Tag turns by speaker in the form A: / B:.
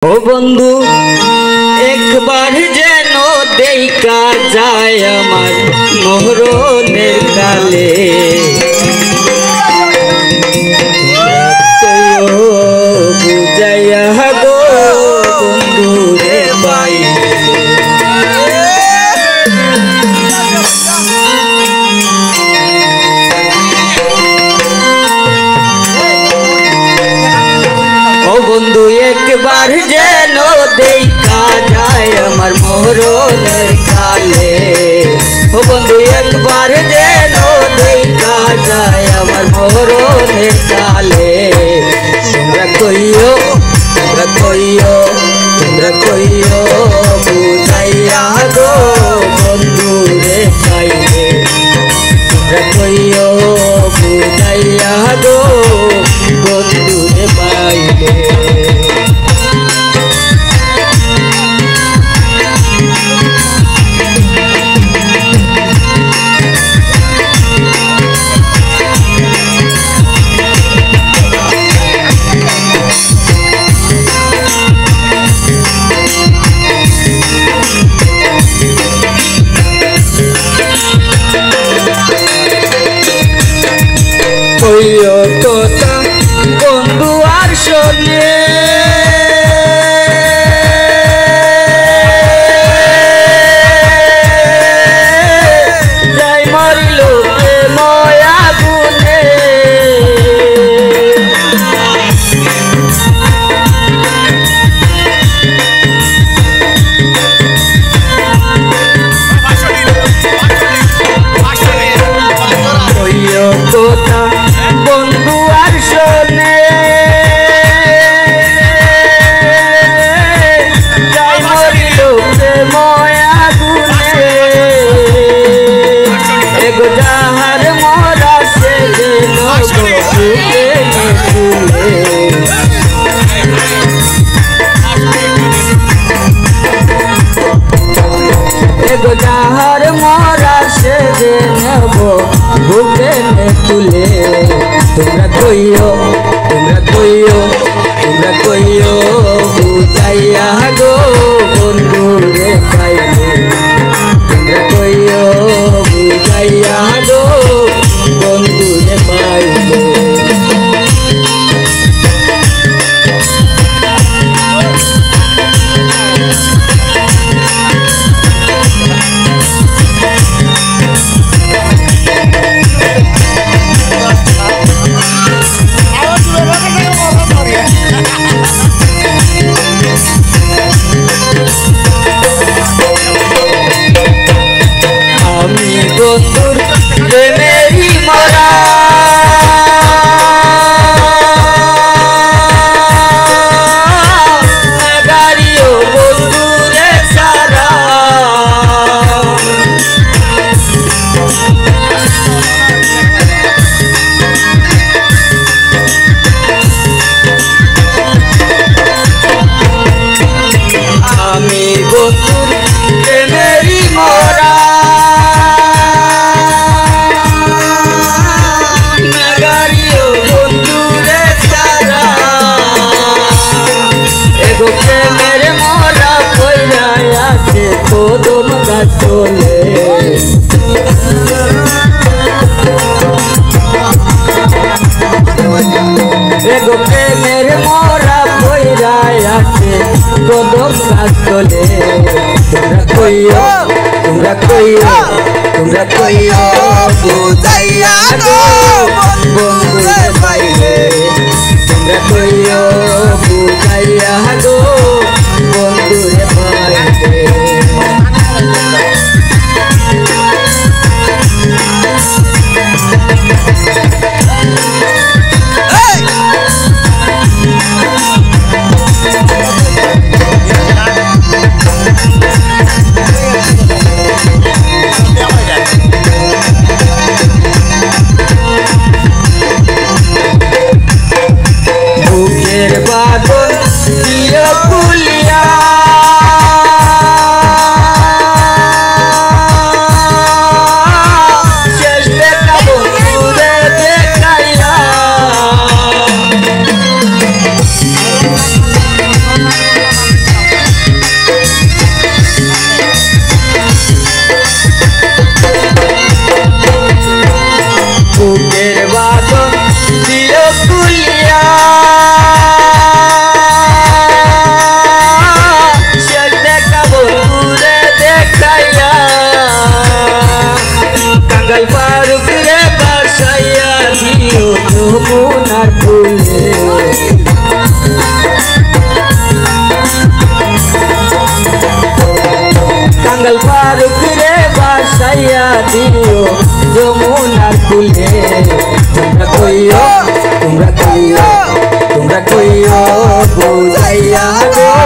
A: ओ बंधु एक बार जेन देखा जाए आमार मोहरनेर काले बुझाइया गो बंधु रे भाई बंधु एक बार जेन देखा जाए आमार मोहरनेर काले ओ बंधु एक बार जेन देखा जाए आमार मोहरनेर काले तोमरा कइयो बुझाइया गो बंधु रे पाइले तोमरा कइयो बुझाइया गो बंधु रे पाइले কথা বন্ধু আর শোনে যাই মরিল প্রেময় আগুনে কথা বন্ধু আর শোনে যাই মরিল প্রেময় আগুনে এগো যাহার মরা সে যেন বুকে তুলে এগো যাহার মরা সে যেন बुके में तुले तुमरा कइयो बुझाइया गो बंधु रे पाइले तुमरा कइयो बुझाइया गो बंधु रे पाइले बंधुर प्रेमेरी मरा गाड़ियों बंधुरे सारा आमी बंधुर प्रेमेरी मरा मेरे मोरा कोइया के कोदम गाछोले एगो मेरे मोरा कोइया के कोदम गाछोले तुमरा कइयो बुझाइया गो बंधु रे पाइले तुमरा कइयो बुझाइया गो बंधु रे पाइले बुकेर बादल दिया দিও যমুনার কুলে তোমরা কইও বুঝাইয়া গো